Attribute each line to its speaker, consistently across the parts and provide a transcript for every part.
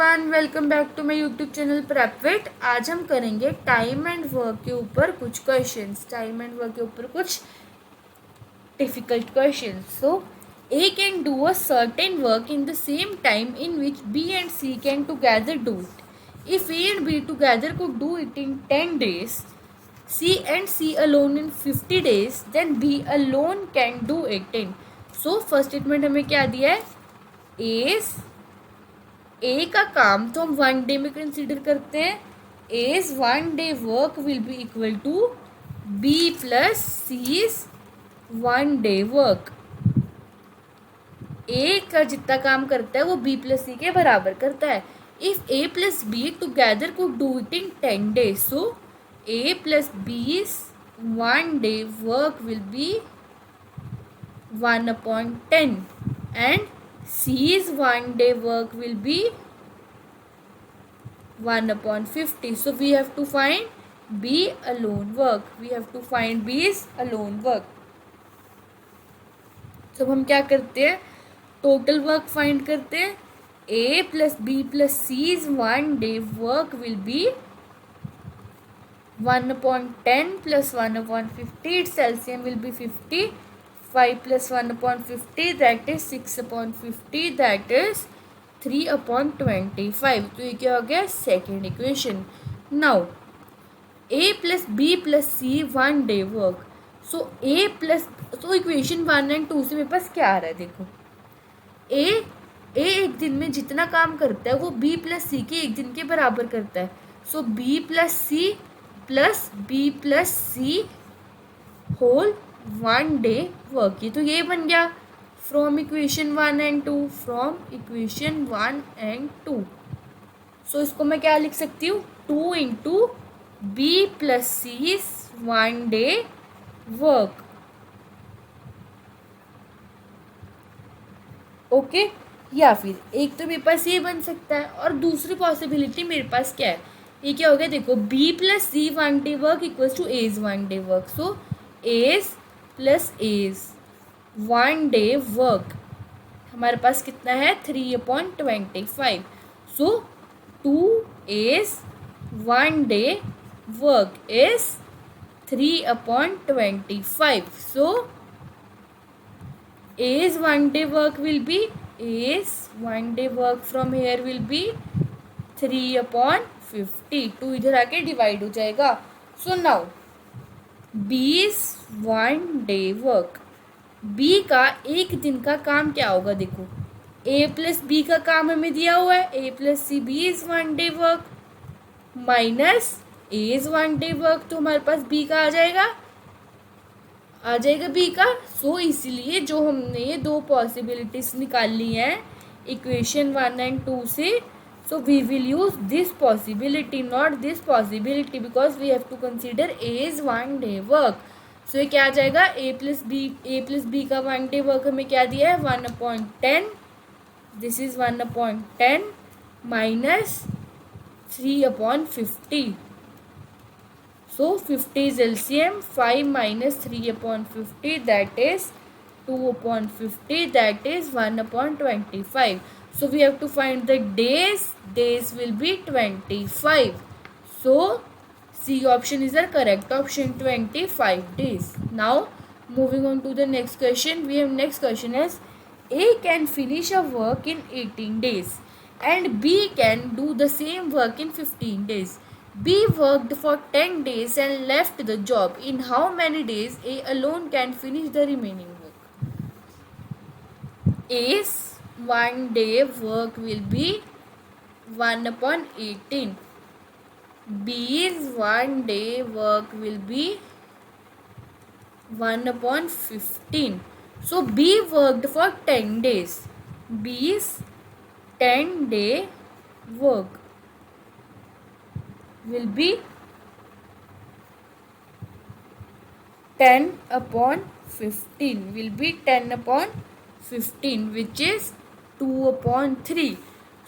Speaker 1: Everyone, welcome back to my YouTube channel Prepwit. आज हम करेंगे टाइम एंड वर्क के ऊपर कुछ क्वेश्चंस। टाइम एंड वर्क के ऊपर कुछ difficult questions. So A can do a certain work in the same time in which B and C can together do it. If A and B together could do it in 10 days, C and C alone in 50 days, then B alone can do it in. So first statement हमें क्या दिया है? ए का काम तो हम 1 day में consider करते हैं। As 1 day work will be equal to B plus C's 1 day work. A का जितना काम करता है वो बी प्लस सी के बराबर करता है। If A plus B together could do it in 10 days, so A plus B's 1 day work will be 1/10 and C's 1 day work will be 1/50. So we have to find B alone work. We have to find B's alone work. So हम क्या करते हैं? Total work find करते हैं। A plus B plus C's 1 day work will be 1/10 plus 1/50. Its LCM will be 50. 5 plus 1/50, that is 6/50, that is 3/25. तो ये क्या हो गया? Second equation. Now A plus B plus C 1 day work. So A plus, तो equation 1 and 2 से मेरे पास क्या आ रहा है? देखो, A एक दिन में जितना काम करता है वो B प्लस सी के एक दिन के बराबर करता है। So B plus C plus B plus C whole 1 day work. ये तो ये बन गया from equation 1 and 2, from equation 1 and 2। So इसको मैं क्या लिख सकती हूँ? 2 into B plus C 1 day work. Okay, या फिर एक तो मेरे पास ये बन सकता है और दूसरी पॉसिबिलिटी मेरे पास क्या है? ये क्या हो गया? देखो, B plus C 1 day work equals to A's 1 day work. So A's plus A's 1 day work हमारे पास कितना है? 3/25। So 2 A's 1 day work is 3/25। So A's 1 day work will be, A's 1 day work from here will be 3/50। 2 इधर आके divide हो जाएगा। So now B's 1 day work. B का एक दिन का काम क्या होगा? देखो, A प्लस बी का काम हमें दिया हुआ है, A plus C B's 1 day work minus A's 1 day work, तो हमारे पास B का आ जाएगा बी का। सो इसलिए जो हमने ये दो पॉसिबिलिटीज निकाल ली हैं इक्वेशन 1 एंड 2 से, so we will use this possibility, not this possibility, because we have to consider as 1 day work. So ये क्या आ जाएगा? ए प्लस बी का 1 day वर्क हमें क्या दिया है? 1/10। This is 1/10 minus 3/50। So 50 is LCM, 5 minus 3/50, that is 2/50, that is 1/25. So we have to find the days. Days will be 25. So C option is the correct option, 25 days. Now moving on to the next question. We have next question is, A can finish a work in 18 days and B can do the same work in 15 days. B worked for 10 days and left the job. In how many days A alone can finish the remaining work? A's 1 day work will be 1/18. B's 1 day work will be 1/15. So B worked for 10 days. B's 10 day work will be 10/15, will be 10/15, which is 2/3.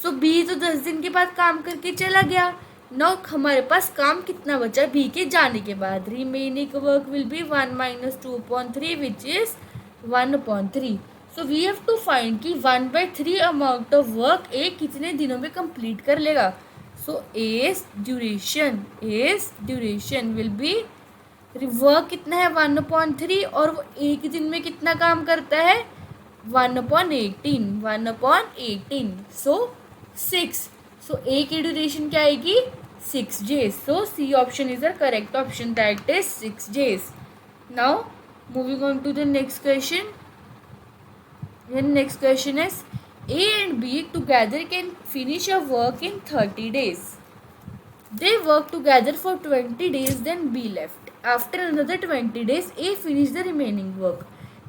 Speaker 1: So B तो 10 दिन के बाद काम करके चला गया। Now हमारे पास काम कितना बचा B के जाने के बाद? Remaining work will be 1 - 2/3, which is 1/3. So we have to find कि 1/3 अमाउंट ऑफ वर्क ए कितने दिनों में कंप्लीट कर लेगा. So A's duration will be, work कितना है 1/3 और वो एक ही दिन में कितना काम करता है 1/18. सो 6. सो ए की ड्यूरेशन क्या आएगी 6 days. So C option is the correct option, that is 6 days. Now moving on to the next question. The next question is, A and B together can finish a work in 30 days. They work together for 20 days, then B left. After another 20 days, A finished the remaining work.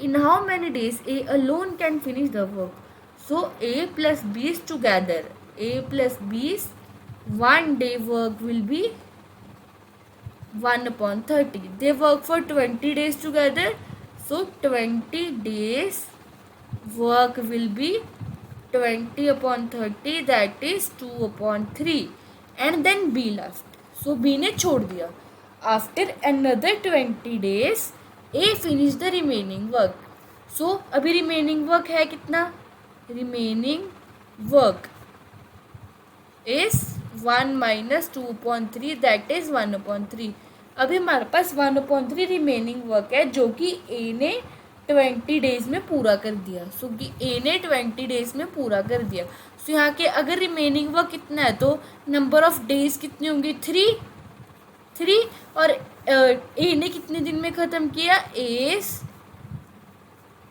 Speaker 1: In how many days A alone can finish the work? So A plus B is together. A plus B's 1 day work will be 1/30. They work for 20 days together. So 20 days work will be 20/30, that is 2/3. And then B left. So B ने छोड़ दिया. After another 20 days A finished the remaining work. So अभी remaining work है कितना, remaining work is 1 minus 2/3, that is 1/3. अभी हमारे पास 1/3 remaining work है जो कि A ने 20 डेज में पूरा कर दिया. सो कि ए ने 20 डेज में पूरा कर दिया. सो यहाँ के अगर रिमेनिंग वर्क कितना है तो नंबर ऑफ डेज कितने होंगे 3. और ए ने कितने दिन में ख़त्म किया, एज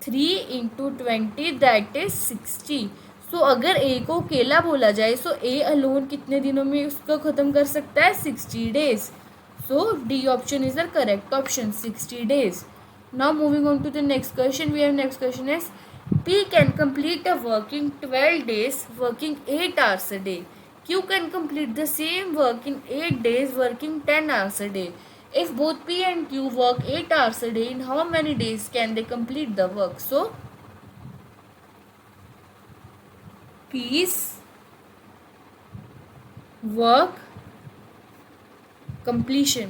Speaker 1: 3 into 20, दैट इज 60. सो अगर ए को अकेला बोला जाए सो ए अलोन कितने दिनों में उसको ख़त्म कर सकता है 60 days. So D option is the correct option, 60 days. Now moving on to the next question. We have next question is, P can complete a work in 12 days working 8 hours a day. Q can complete the same work in 8 days working 10 hours a day. If both P and Q work 8 hours a day, in how many days can they complete the work? So P's work completion,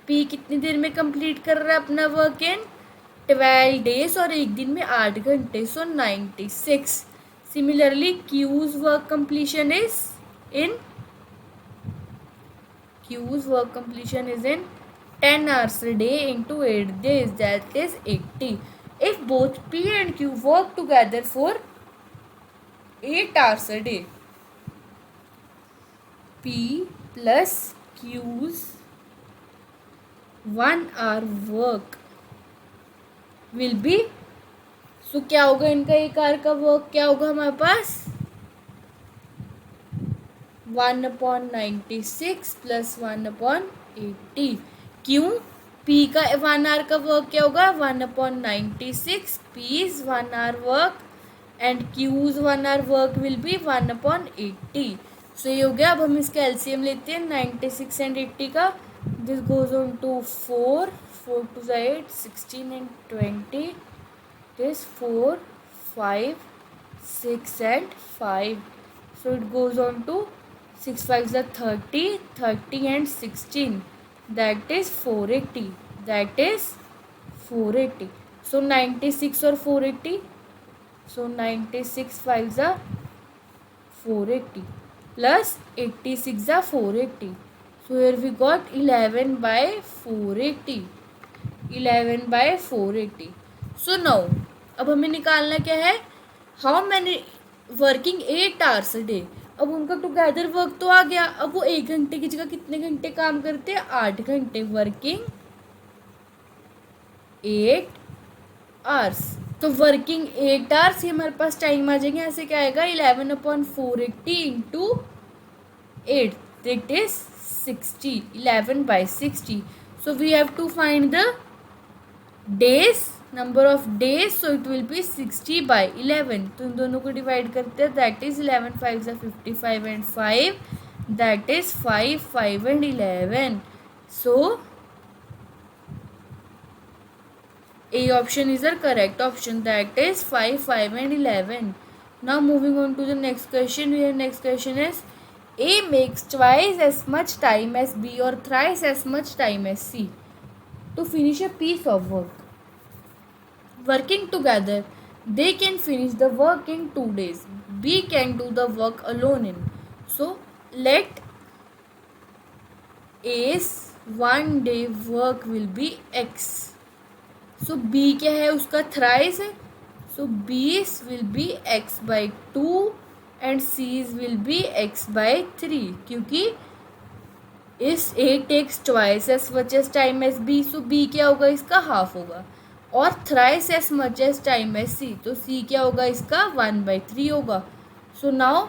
Speaker 1: P कितनी देर में complete कर रहा है अपना work in 12 days और एक दिन में 8 घंटे. सो 96. Similarly Q's work completion is in 10 hours a day into 8 days, that is 80. If both P and Q work together for 8 hours a day, P plus Q's 1 hour work will be, सो क्या होगा इनका एक our का work क्या होगा हमारे पास 1/96 plus 1/80. क्यों, P का 1 आवर का वर्क क्या होगा 1/96, P's 1 hour work and Q's 1 hour work will be 1/80. So ये हो गया. अब हम इसका एलसीएम लेते हैं 96 एंड 80 का. This goes on to 4 to the 8, 16 and 20. This 4, 5, 6 and 5. So it goes on to 6 5 is 30 and 16. That is 480. So 96 or 480. So 96 5 is 480 plus 86 is 480. So here we got 11/480. 11/480. So now अब हमें निकालना क्या है, how many working 8 hours a day. अब उनका together work तो आ गया. अब वो 1 घंटे की जगह कितने घंटे काम करते हैं 8 घंटे. Working 8 hours. तो वर्किंग 8 hours ये हमारे पास टाइम आ जाएंगे. यहाँ से क्या आएगा 11/480 into 8, that is 60. 11/60. So we have to find the days, number of days. So it will be 60/11. तो इन दोनों को डिवाइड करते हैं, that is 11 5 is 55 and 5, that is 5 5 and 11. So A option is the correct option, that is 5 5 and 11. Now moving on to the next question. Your next question is, A makes twice as much time as B or thrice as much time as C to finish a piece of work. Working together, They can finish the work in 2 days. B can do the work alone in. So let A's 1 day work will be X. So B क्या है उसका thrice है. So B's will be X by 2 and C's will be X by 3 क्योंकि इस A takes twice as much as time as B. So B क्या होगा इसका half होगा और thrice as much as time as C. तो C क्या होगा इसका 1/3 होगा. So now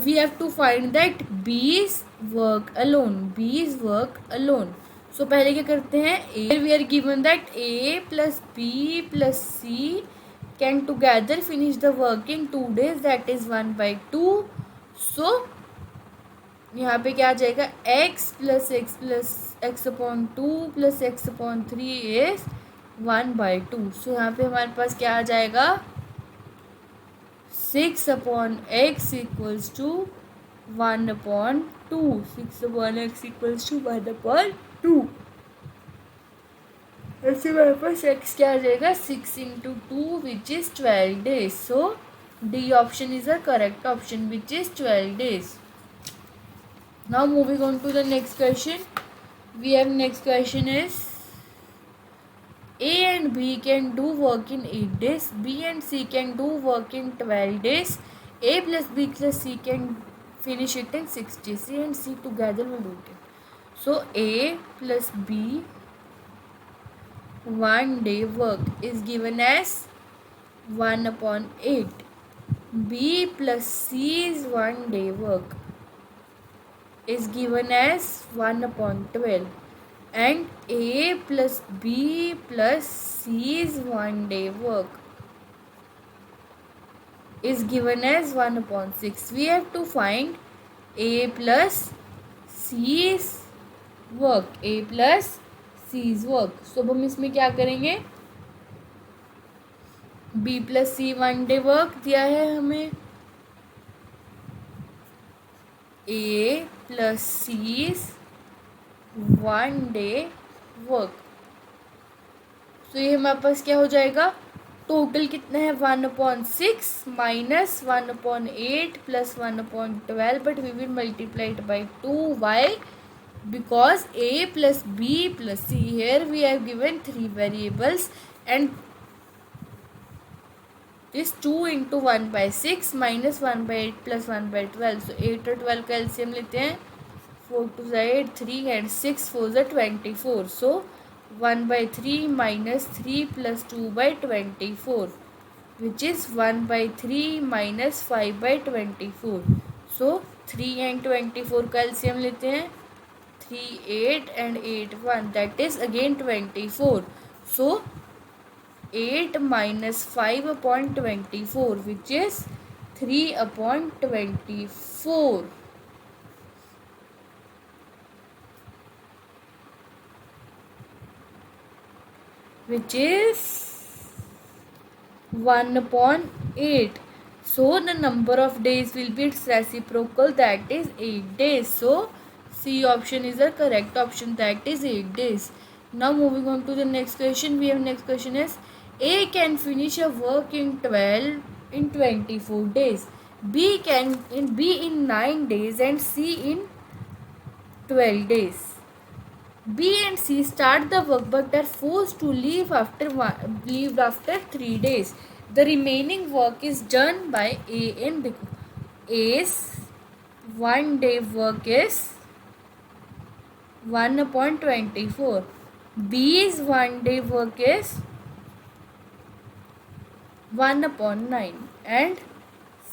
Speaker 1: we have to find that B's work alone. So पहले क्या करते हैं A we are given that A plus B plus C can together finish the work in 2 days, that is 1/2. So यहाँ पे क्या आ जाएगा x plus x upon 2 plus x upon 3 is 1/2. सो यहाँ पे हमारे पास क्या आ जाएगा 6 upon x equals to 1/2. 6 upon x equals to 1/2. ऐसे हमारे पास x क्या आ जाएगा 6 into 2 which is 12 days. So D option is the correct option, which is 12 days. Now moving on to the next question. We have next question is A and B can do work in 8 days. B and C can do work in 12 days. A plus B plus C can finish it in 6 days. C and C together will do it. So A plus B 1 day work is given as 1/8. B plus C's 1 day work is given as 1/12. And A plus B plus C's 1 day work is given as 1/6. We have to find A plus C's work. A plus C's work. So हम इसमें क्या करेंगे B plus C 1 day work दिया है हमें. A plus C's 1 day work. तो ये हमारे पास क्या हो जाएगा टोटल कितना है 1/6 minus 1/8 plus 1/12 but we will multiply it by 2. Why because A plus B plus C, here we have given 3 variables and this 2 into 1/6 minus 1/8 plus 1/12. So 8 और 12 का LCM लेते हैं 4 2 8 3 and 6 4 24. So 1/3 minus 3 plus 2/24 which is 1/3 minus 5/24. So 3 and 24 का LCM लेते हैं 3 8 and 8 1, that is again 24. So 8 minus 5/24 which is 3/24, which is 1/8. So the number of days will be its reciprocal, that is 8 days. So C option is the correct option, that is 8 days. Now moving on to the next question. We have next question is A can finish a work in 24 days. B in 9 days and C in 12 days. B and C start the work but are forced to leave after 3 days. The remaining work is done by A and B. A's 1 day work is 1/24. B's 1 day work is 1/9 and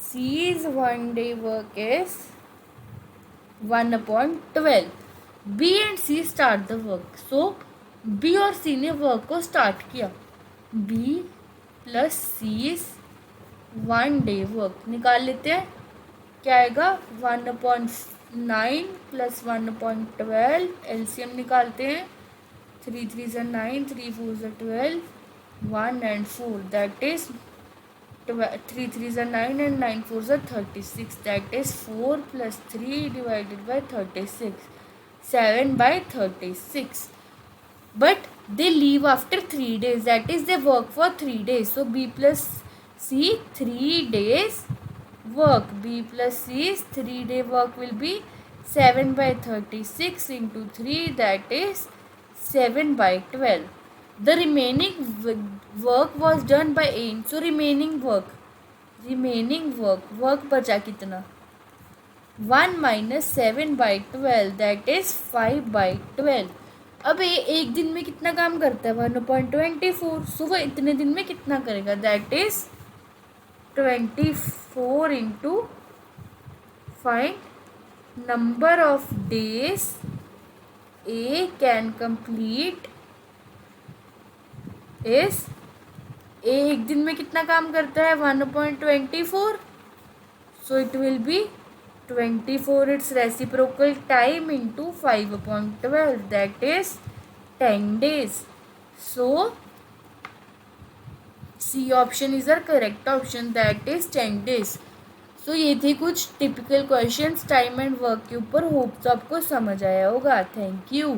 Speaker 1: C's 1 day work is 1/12. B and C start the work. So B और C ने work को start किया. B plus C's 1 day work निकाल लेते हैं. क्या आएगा 1/9 plus 1/12. LCM निकालते हैं 3 3 are 9, 3 4 are 12, 1 and 4, that is 3 3 are 9 and 9 4 are 36, that is 4 plus 3 divided by 36, 7/36. but they leave after 3 days, that is they work for 3 days. So B plus C 3 days work, B plus C's 3-day work will be 7 by 36 into 3, that is 7 by 12. The remaining work was done by 8. So remaining work बचा कितना 1 minus 7 by 12, that is 5 by 12. अब ये एक दिन में कितना काम करता है 1/24. सो वो इतने दिन में कितना करेगा, that is 24 into find number of days A can complete is, A एक दिन में कितना काम करता है 1/24. So it will be 24 its reciprocal time into 5/12, that is 10 days. So C option is our correct option, that is 10 days. So ये थे कुछ typical questions time and work के ऊपर. होप तो आपको समझ आया होगा. Thank you.